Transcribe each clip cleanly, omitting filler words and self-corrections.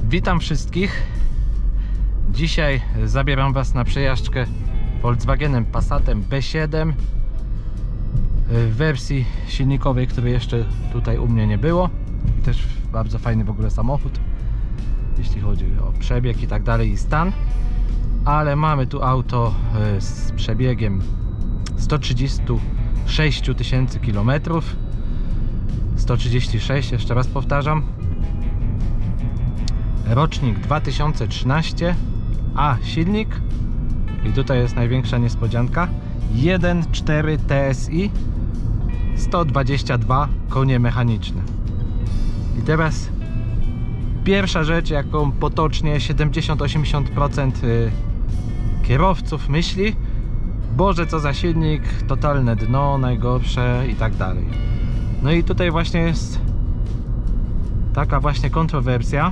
Witam wszystkich. Dzisiaj zabieram Was na przejażdżkę Volkswagenem Passatem B7 w wersji silnikowej, której jeszcze tutaj u mnie nie było. I też bardzo fajny w ogóle samochód, jeśli chodzi o przebieg i tak dalej i stan. Ale mamy tu auto z przebiegiem 136 tysięcy kilometrów. 136, jeszcze raz powtarzam. Rocznik 2013, a silnik, i tutaj jest największa niespodzianka, 1.4 TSI, 122 konie mechaniczne. I teraz pierwsza rzecz, jaką potocznie 70-80% kierowców myśli: Boże, co za silnik, totalne dno, najgorsze i tak dalej. No i tutaj właśnie jest taka właśnie kontrowersja.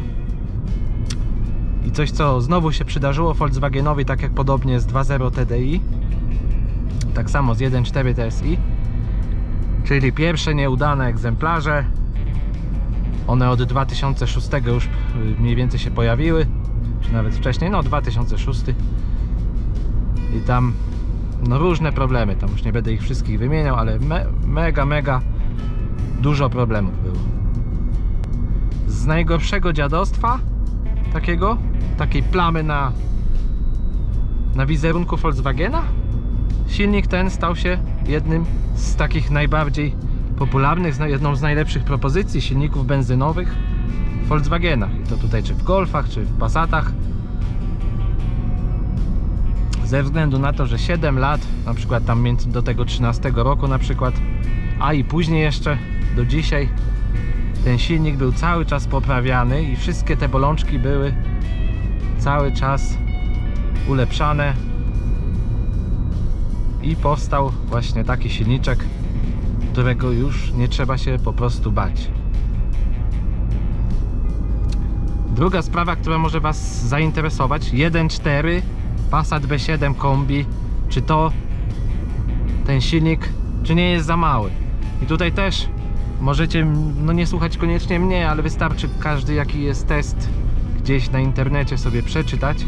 I coś, co znowu się przydarzyło Volkswagenowi, tak jak podobnie z 2.0 TDI, tak samo z 1.4 TSI, czyli pierwsze nieudane egzemplarze. One od 2006 już mniej więcej się pojawiły, czy nawet wcześniej, no 2006. I tam no różne problemy, tam już nie będę ich wszystkich wymieniał, ale mega dużo problemów było. Z najgorszego dziadostwa takiej plamy na wizerunku Volkswagena, silnik ten stał się jednym z takich najbardziej popularnych, jedną z najlepszych propozycji silników benzynowych w Volkswagenach. I to tutaj czy w Golfach, czy w Passatach. Ze względu na to, że 7 lat, na przykład tam do tego 13 roku na przykład, a i później jeszcze do dzisiaj, ten silnik był cały czas poprawiany i wszystkie te bolączki były cały czas ulepszane i powstał właśnie taki silniczek, którego już nie trzeba się po prostu bać. Druga sprawa, która może Was zainteresować: 1.4 Passat B7 kombi, czy ten silnik, czy nie jest za mały? I tutaj też możecie no nie słuchać koniecznie mnie, ale wystarczy każdy jaki jest test gdzieś na internecie sobie przeczytać.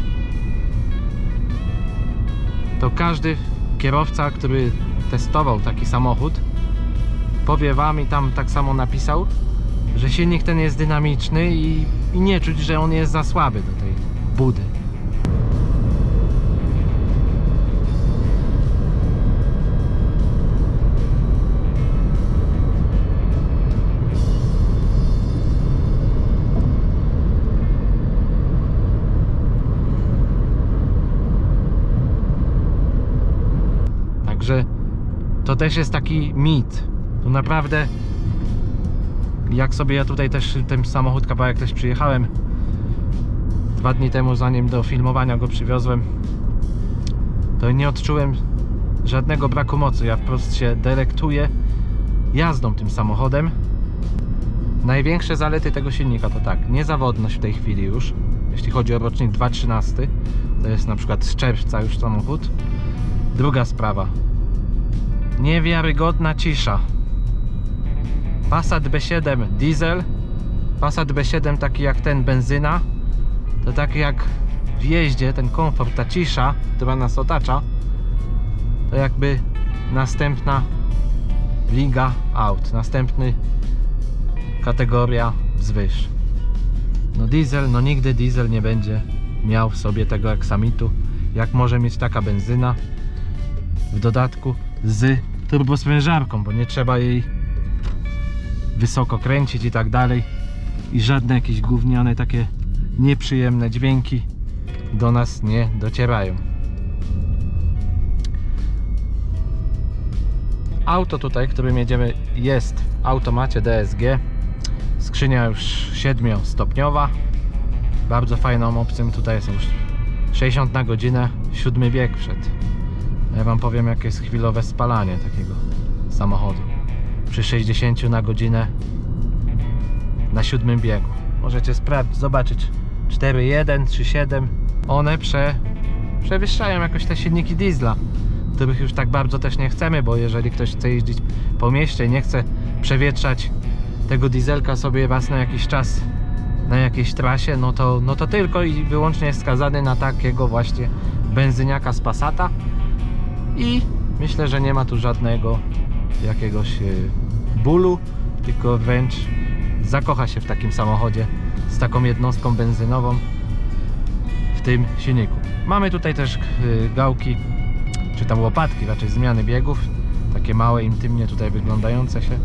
To każdy kierowca, który testował taki samochód, powie Wam i tam tak samo napisał, że silnik ten jest dynamiczny i nie czuć, że on jest za słaby do tej budy. Także to też jest taki mit. Tu naprawdę, jak sobie ja tutaj też ten samochód kawałek też przyjechałem 2 dni temu, zanim do filmowania go przywiozłem, to nie odczułem żadnego braku mocy. Ja wprost się delektuję jazdą tym samochodem. Największe zalety tego silnika to tak, niezawodność w tej chwili już, jeśli chodzi o rocznik 2013, to jest na przykład z czerwca już samochód. Druga sprawa, niewiarygodna cisza. Passat B7 diesel, Passat B7 taki jak ten benzyna, to tak jak w jeździe ten komfort, ta cisza, która nas otacza, to jakby następna liga aut, następny kategoria wzwyż. No diesel, no nigdy diesel nie będzie miał w sobie tego aksamitu, jak może mieć taka benzyna, w dodatku z turbosprężarką, bo nie trzeba jej wysoko kręcić i tak dalej, i żadne jakieś gówniane takie nieprzyjemne dźwięki do nas nie docierają. Auto tutaj, którym jedziemy, jest w automacie DSG. Skrzynia już 7-stopniowa. Bardzo fajną opcją tutaj jest już 60 na godzinę, 7 bieg wszedł. Ja wam powiem, jakie jest chwilowe spalanie takiego samochodu przy 60 na godzinę na 7 biegu. Możecie sprawdzić, zobaczyć 4.1, 3.7. One przewyższają jakoś te silniki diesla, których już tak bardzo też nie chcemy, bo jeżeli ktoś chce jeździć po mieście i nie chce przewietrzać tego dieselka sobie raz na jakiś czas na jakiejś trasie, no to tylko i wyłącznie jest skazany na takiego właśnie benzyniaka z Passata i myślę, że nie ma tu żadnego jakiegoś bólu, tylko wręcz zakocha się w takim samochodzie z taką jednostką benzynową w tym silniku. Mamy tutaj też gałki, czy tam łopatki raczej zmiany biegów, takie małe, intymnie tutaj wyglądające się,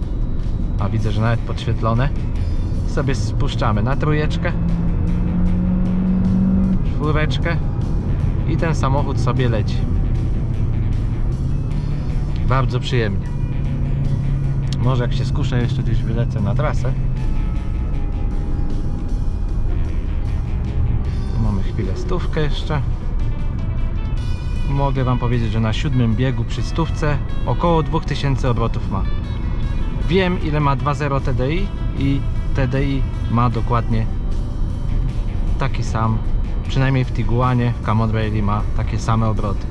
a widzę, że nawet podświetlone. Sobie spuszczamy na 3, 4 i ten samochód sobie leci. Bardzo przyjemnie. Może jak się skuszę, jeszcze gdzieś wylecę na trasę. Tu mamy chwilę 100 jeszcze. Mogę wam powiedzieć, że na 7 biegu przy 100 około 2000 obrotów ma. Wiem, ile ma 2.0 TDI i TDI ma dokładnie taki sam, przynajmniej w Tiguanie, w Camon Rally ma takie same obroty.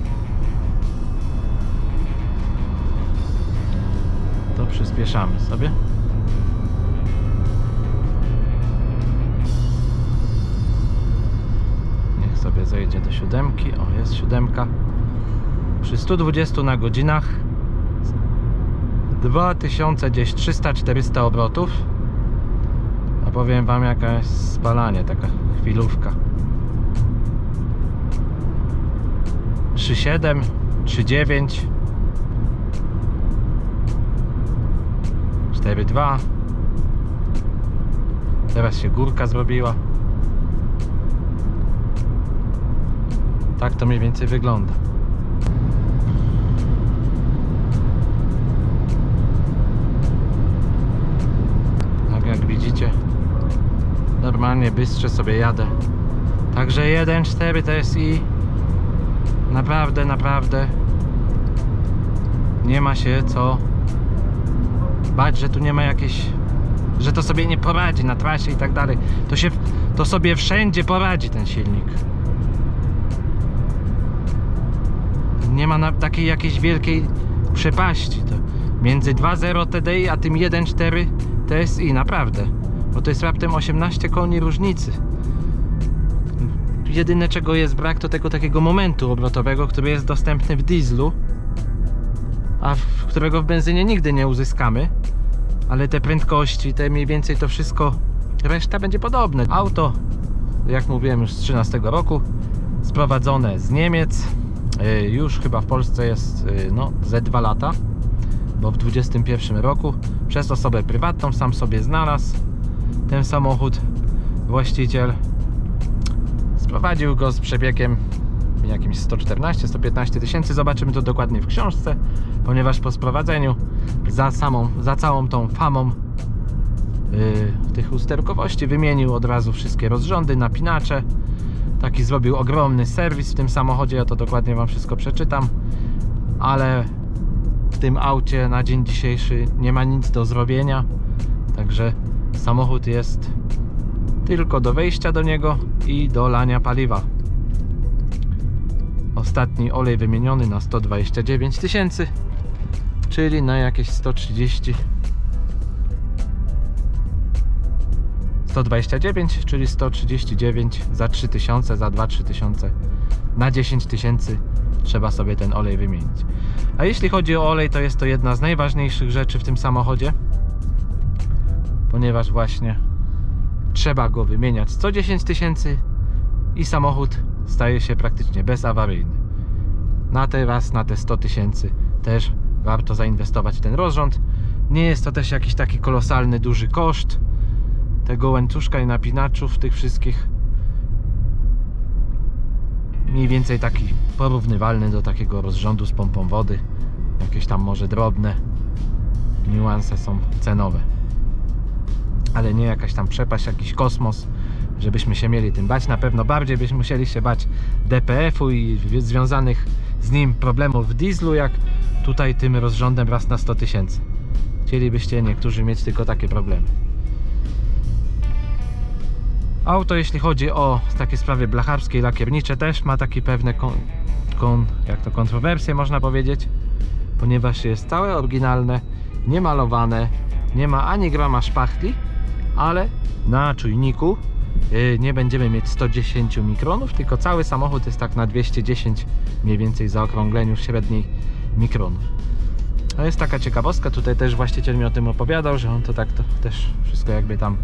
To przyspieszamy sobie. Niech sobie zejdzie do 7. O, jest 7. Przy 120 na godzinach 2300-400 obrotów. A powiem wam, jaka jest spalanie, taka chwilówka. 3.7, 3.9, 4.2. Teraz się górka zrobiła. Tak to mniej więcej wygląda. Tak jak widzicie, normalnie bystrze sobie jadę. Także 1.4 TSI naprawdę nie ma się co bać, że tu nie ma jakiejś, że to sobie nie poradzi na trasie i tak dalej. To sobie wszędzie poradzi ten silnik. Nie ma takiej jakiejś wielkiej przepaści to między 2.0 TDI a tym 1.4 TSI, naprawdę, bo to jest raptem 18 koni różnicy. Jedyne, czego jest brak, to tego takiego momentu obrotowego, który jest dostępny w dieslu, a którego w benzynie nigdy nie uzyskamy. Ale te prędkości, te mniej więcej to wszystko, reszta będzie podobne. Auto, jak mówiłem, już z 13 roku, sprowadzone z Niemiec. Już chyba w Polsce jest ze 2 lata, bo w 21 roku przez osobę prywatną sam sobie znalazł ten samochód właściciel. Sprowadził go z przebiegiem jakimś 114-115 tysięcy. Zobaczymy to dokładnie w książce, ponieważ po sprowadzeniu za całą tą famą tych usterkowości wymienił od razu wszystkie rozrządy, napinacze. Taki zrobił ogromny serwis w tym samochodzie, ja to dokładnie wam wszystko przeczytam, ale w tym aucie na dzień dzisiejszy nie ma nic do zrobienia, także samochód jest tylko do wejścia do niego i do lania paliwa. Ostatni olej wymieniony na 129 tysięcy, czyli na jakieś 129, czyli 139 za 3000, za 2-3 tysiące. Na 10 tysięcy trzeba sobie ten olej wymienić. A jeśli chodzi o olej, to jest to jedna z najważniejszych rzeczy w tym samochodzie, ponieważ właśnie trzeba go wymieniać co 10 tysięcy i samochód staje się praktycznie bezawaryjny. Na te 100 tysięcy też warto zainwestować w ten rozrząd. Nie jest to też jakiś taki kolosalny, duży koszt tego łańcuszka i napinaczów tych wszystkich. Mniej więcej taki porównywalny do takiego rozrządu z pompą wody. Jakieś tam może drobne niuanse są cenowe. Ale nie jakaś tam przepaść, jakiś kosmos, żebyśmy się mieli tym bać. Na pewno bardziej byśmy musieli się bać DPF-u i związanych z nim problemów w dieslu, jak tutaj tym rozrządem raz na 100 000. Chcielibyście niektórzy mieć tylko takie problemy. Auto, jeśli chodzi o takie sprawy blacharskie i lakiernicze, też ma takie pewne kontrowersje, można powiedzieć, ponieważ jest całe oryginalne, niemalowane, nie ma ani grama szpachtli, ale na czujniku nie będziemy mieć 110 mikronów, tylko cały samochód jest tak na 210 mniej więcej zaokrągleniu średniej mikronów. To jest taka ciekawostka, tutaj też właściciel mi o tym opowiadał, że on to tak to też wszystko jakby tam,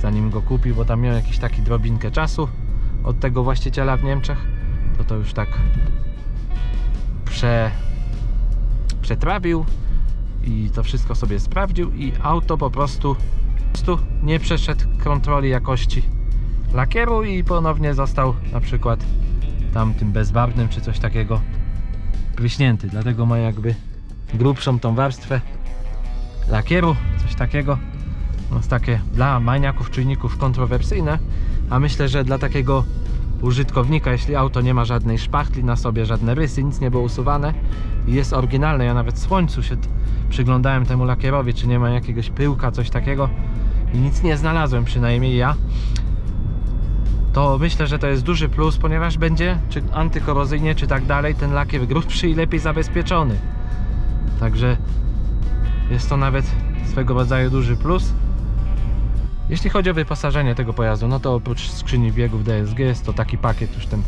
zanim go kupił, bo tam miał jakiś taki drobinkę czasu od tego właściciela w Niemczech, to już tak przetrawił i to wszystko sobie sprawdził i auto po prostu nie przeszedł kontroli jakości lakieru i ponownie został na przykład tamtym bezbarwnym czy coś takiego pryśnięty, dlatego ma jakby grubszą tą warstwę lakieru, coś takiego. No, jest takie dla maniaków czujników kontrowersyjne, a myślę, że dla takiego użytkownika, jeśli auto nie ma żadnej szpachtli na sobie, żadne rysy, nic nie było usuwane i jest oryginalne, ja nawet w słońcu się przyglądałem temu lakierowi, czy nie ma jakiegoś pyłka, coś takiego i nic nie znalazłem, przynajmniej ja, to myślę, że to jest duży plus, ponieważ będzie czy antykorozyjnie, czy tak dalej, ten lakier grubszy i lepiej zabezpieczony. Także jest to nawet swego rodzaju duży plus. Jeśli chodzi o wyposażenie tego pojazdu, no to oprócz skrzyni biegów DSG jest to taki pakiet już ten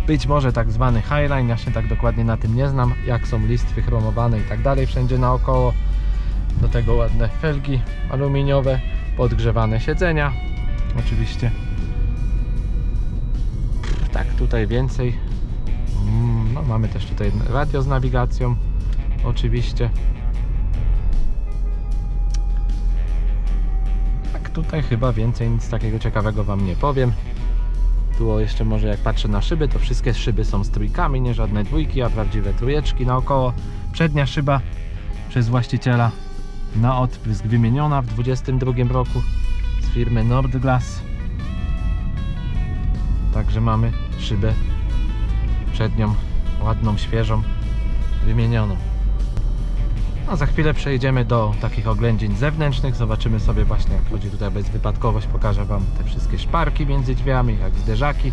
być może tak zwany Highline, ja się tak dokładnie na tym nie znam, jak są listwy chromowane i tak dalej wszędzie naokoło. Do tego ładne felgi aluminiowe, podgrzewane siedzenia oczywiście. Tak, tutaj więcej. No, mamy też tutaj radio z nawigacją oczywiście. Tak, tutaj chyba więcej nic takiego ciekawego wam nie powiem. Tu jeszcze może jak patrzę na szyby, to wszystkie szyby są z trójkami, nie żadne dwójki, a prawdziwe trójeczki naokoło. Przednia szyba przez właściciela na odprysk wymieniona w 2022 roku z firmy Nordglass. Także mamy szybę przednią, ładną, świeżą, wymienioną. A za chwilę przejdziemy do takich oględzin zewnętrznych. Zobaczymy sobie właśnie, jak chodzi tutaj o bezwypadkowość. Pokażę wam te wszystkie szparki między drzwiami, jak zderzaki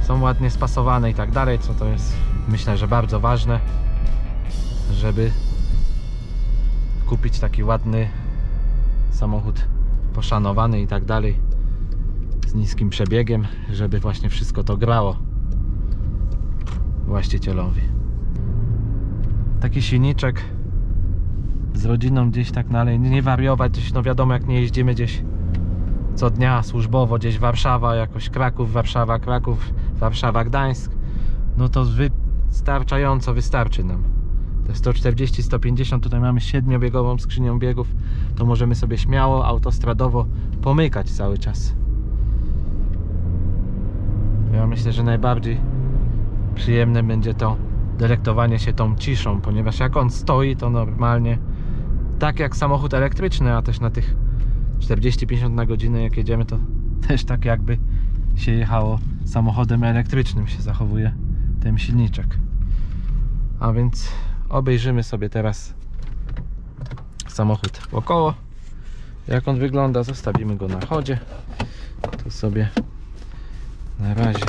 są ładnie spasowane i tak dalej, co to jest, myślę, że bardzo ważne, żeby kupić taki ładny samochód, poszanowany i tak dalej, z niskim przebiegiem, żeby właśnie wszystko to grało właścicielowi. Taki silniczek z rodziną gdzieś tak dalej, nie wariować gdzieś, no wiadomo, jak nie jeździmy gdzieś co dnia służbowo, gdzieś Warszawa, jakoś Kraków, Warszawa, Kraków, Warszawa, Gdańsk, no to wystarczająco wystarczy nam. Te 140-150, tutaj mamy 7-biegową skrzynią biegów, to możemy sobie śmiało autostradowo pomykać cały czas. Ja myślę, że najbardziej przyjemne będzie to delektowanie się tą ciszą, ponieważ jak on stoi, to normalnie tak jak samochód elektryczny, a też na tych 40-50 na godzinę jak jedziemy, to też tak jakby się jechało samochodem elektrycznym, się zachowuje ten silniczek. A więc obejrzymy sobie teraz samochód wokoło, jak on wygląda, zostawimy go na chodzie, to sobie na razie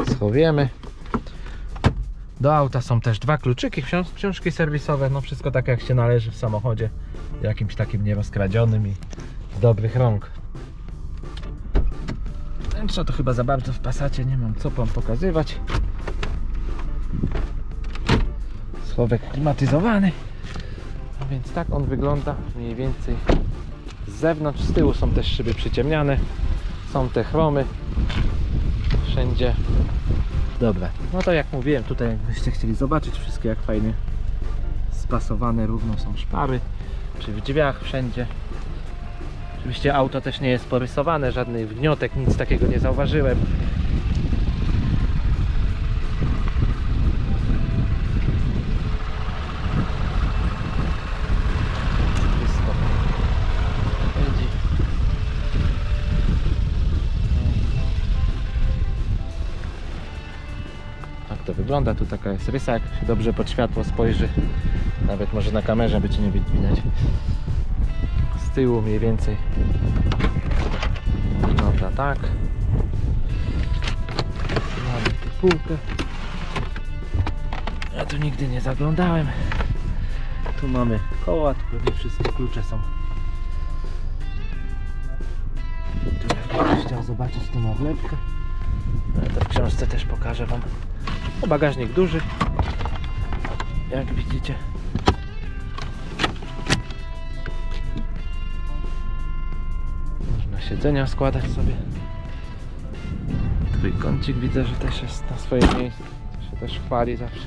schowiemy. Do auta są też dwa kluczyki, książki serwisowe, no wszystko tak jak się należy w samochodzie jakimś takim nierozkradzionym i z dobrych rąk. Wnętrza to chyba za bardzo w Passacie nie mam co wam pokazywać. Schowek klimatyzowany, a więc tak on wygląda mniej więcej z zewnątrz. Z tyłu są też szyby przyciemniane, są te chromy wszędzie. Dobra, no to jak mówiłem, tutaj jakbyście chcieli zobaczyć wszystkie, jak fajnie spasowane równo są szpary, czy w drzwiach wszędzie. Oczywiście auto też nie jest porysowane, żadnych wniotek, nic takiego nie zauważyłem. to wygląda. Tu taka jest rysa, jak się dobrze pod światło spojrzy. Nawet może na kamerze by Cię nie widać. Z tyłu mniej więcej wygląda tak. Mamy tu półkę. Ja tu nigdy nie zaglądałem. Tu mamy koła, tu pewnie wszystkie klucze są. Tu jak ktoś chciał zobaczyć, to ma wlepkę. To w książce też pokażę Wam. O, bagażnik duży, jak widzicie. Można siedzenia składać sobie. Trójkącik widzę, że też jest na swoje miejsce. To się też chwali zawsze.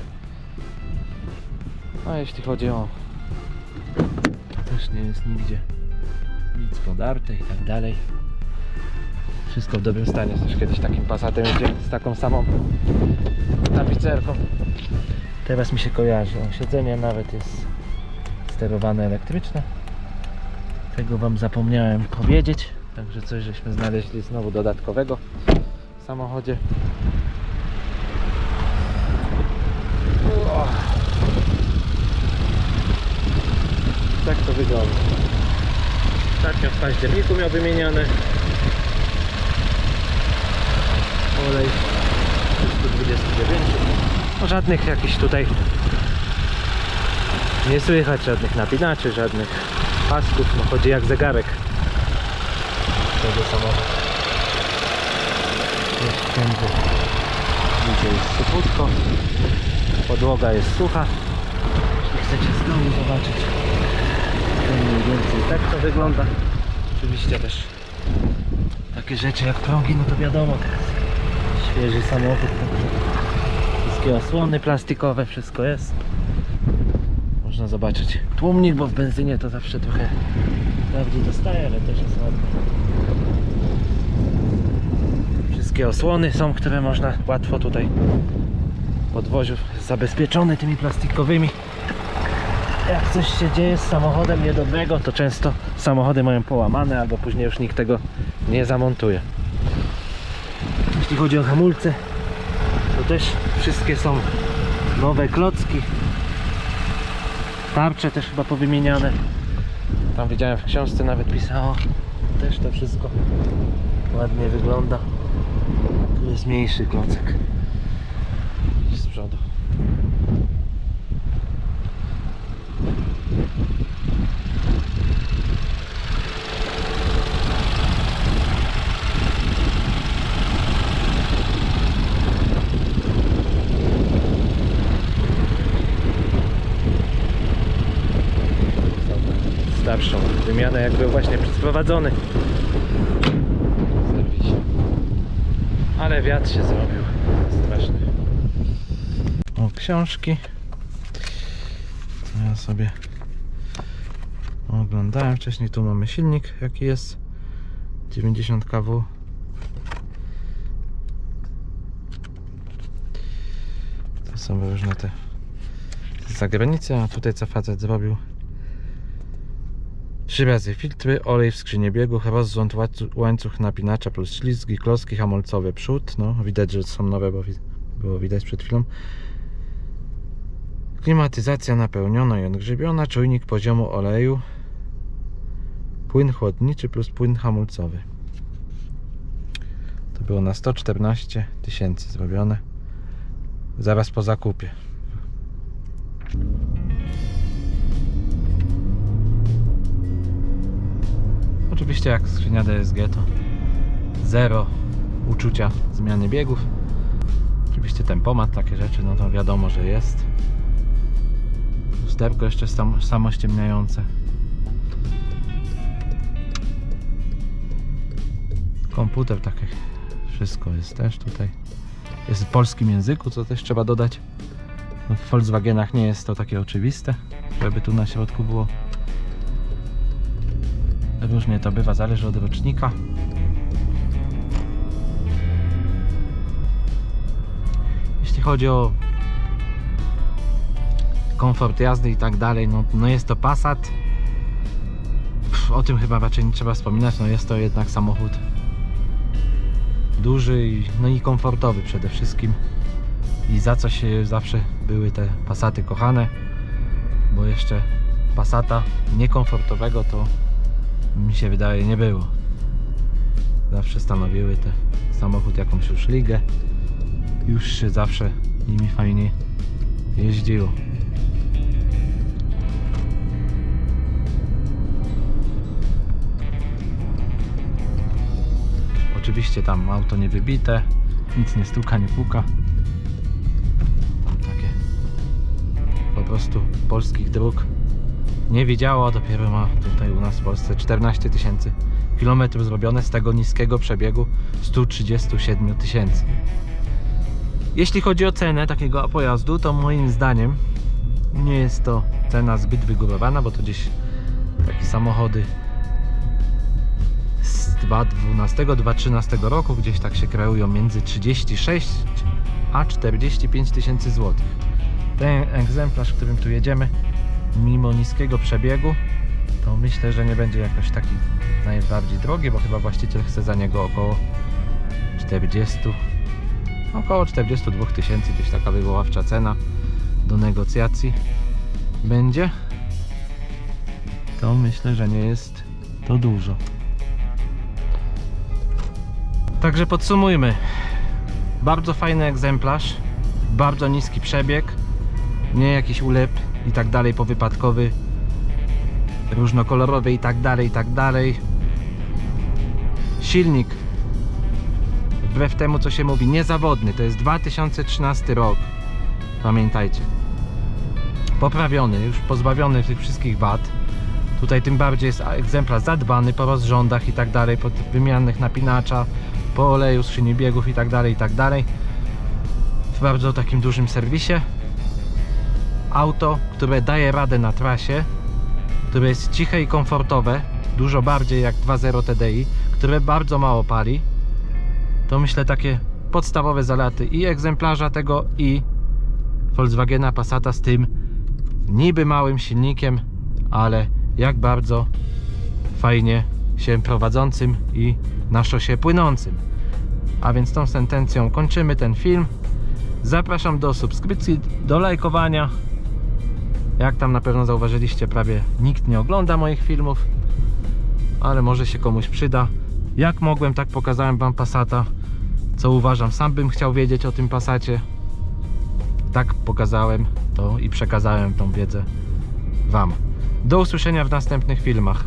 A jeśli chodzi o... też nie jest nigdzie nic podarte i tak dalej. Wszystko w dobrym stanie. Też kiedyś takim Passatem jeździłem z taką samą tapicerką. Teraz mi się kojarzy. O, siedzenie nawet jest sterowane elektryczne. Tego Wam zapomniałem powiedzieć. Także coś żeśmy znaleźli znowu dodatkowego w samochodzie. Tak to wygląda. Ostatnio w październiku miał wymienione. Olej 329. No, żadnych jakichś tutaj nie słychać, żadnych napinaczy, żadnych pasków. No, chodzi jak zegarek. Tego samochodu. Jest wszędzie. Widzę, jest suchutko. Podłoga jest sucha. Jeśli chcecie z dołu zobaczyć, to mniej więcej tak to wygląda. Oczywiście też takie rzeczy jak progi, no to wiadomo, teraz świeży samochód, także wszystkie osłony plastikowe, wszystko jest. Można zobaczyć tłumnik, bo w benzynie to zawsze trochę bardziej dostaje, ale też jest ładny. Wszystkie osłony są, które można łatwo tutaj podwoził, jest zabezpieczony tymi plastikowymi. Jak coś się dzieje z samochodem niedobrego, to często samochody mają połamane, albo później już nikt tego nie zamontuje. Jeśli chodzi o hamulce, to też wszystkie są nowe klocki. Tarcze też chyba powymieniane. Tam widziałem w książce, nawet pisało. Też to wszystko ładnie wygląda. Tu jest mniejszy klocek z przodu. Starszą wymianę, jak był właśnie sprowadzony w serwisie. Ale wiatr się zrobił straszny. O, książki. Ja sobie oglądałem wcześniej. Tu mamy silnik, jaki jest 90 kW. To są różne te zagranice, a tutaj co facet zrobił: 3 razy filtry, olej w skrzyni biegów, rozrząd, łańcuch napinacza plus ślizgi, klocki hamulcowe przód. No, widać, że są nowe, bo było widać przed chwilą. Klimatyzacja napełniona i odgrzebiona, czujnik poziomu oleju, płyn chłodniczy plus płyn hamulcowy. To było na 114 000 zrobione zaraz po zakupie. Oczywiście jak skrzynia DSG to zero uczucia zmiany biegów. Oczywiście tempomat, takie rzeczy, no to wiadomo, że jest. Lusterko jeszcze samościemniające. Komputer, takie wszystko jest też tutaj. Jest w polskim języku, co też trzeba dodać. No, w Volkswagenach nie jest to takie oczywiste, żeby tu na środku było. Różnie to bywa, zależy od rocznika. Jeśli chodzi o komfort jazdy i tak dalej, no jest to Passat. O tym chyba raczej nie trzeba wspominać, no jest to jednak samochód duży i komfortowy przede wszystkim. i za coś zawsze były te Passaty kochane, bo jeszcze Passata niekomfortowego to mi się wydaje nie było. Zawsze stanowiły te samochód jakąś już ligę, już się zawsze nimi fajnie jeździło. Oczywiście tam auto nie wybite, nic nie stuka, nie puka. Tam takie po prostu polskich dróg nie widziało, dopiero ma tutaj u nas w Polsce 14 000 kilometrów zrobione z tego niskiego przebiegu 137 000. Jeśli chodzi o cenę takiego pojazdu, to moim zdaniem nie jest to cena zbyt wygórowana, bo to gdzieś takie samochody z 2012-2013 roku gdzieś tak się kreują między 36 a 45 000 złotych. Ten egzemplarz, którym tu jedziemy, mimo niskiego przebiegu, to myślę, że nie będzie jakoś taki najbardziej drogi, bo chyba właściciel chce za niego około 42 000, gdzieś taka wywoławcza cena do negocjacji będzie. To myślę, że nie jest to dużo. Także podsumujmy. Bardzo fajny egzemplarz, bardzo niski przebieg, nie jakiś ulep i tak dalej powypadkowy, różnokolorowy i tak dalej. Silnik, wbrew temu co się mówi, niezawodny, to jest 2013 rok, pamiętajcie. Poprawiony, już pozbawiony tych wszystkich wad. Tutaj tym bardziej jest egzemplarz zadbany po rozrządach i tak dalej, po wymiannych napinacza, po oleju, skrzyni biegów i tak dalej. W bardzo takim dużym serwisie. Auto, które daje radę na trasie, które jest ciche i komfortowe, dużo bardziej jak 2.0 TDI, które bardzo mało pali. To myślę takie podstawowe zalety i egzemplarza tego, i Volkswagena Passata z tym niby małym silnikiem, ale jak bardzo fajnie się prowadzącym i na szosie płynącym. A więc tą sentencją kończymy ten film. Zapraszam do subskrypcji, do lajkowania. Jak tam na pewno zauważyliście, prawie nikt nie ogląda moich filmów, ale może się komuś przyda. Jak mogłem, tak pokazałem wam Passata, co uważam, sam bym chciał wiedzieć o tym Passacie. Tak pokazałem to i przekazałem tą wiedzę wam. Do usłyszenia w następnych filmach.